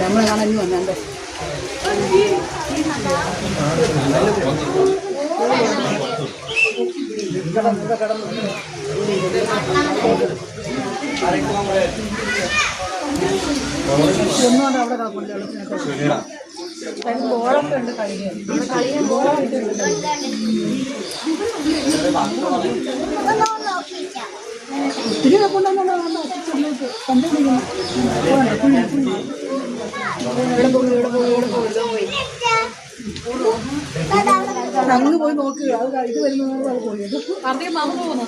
നമ്മളെ കാണാൻ വന്നേ ഒന്നുകൊണ്ട് അവിടെ ബോളൊക്കെ ഉണ്ട് കളിക്കാൻ ഒത്തിരി കൊണ്ടുവന്നോ അങ്ങ് പോയി നോക്കുക അത് ഇത് വരുന്ന പോയത് അറിയാൻ മാമ പോകുന്നു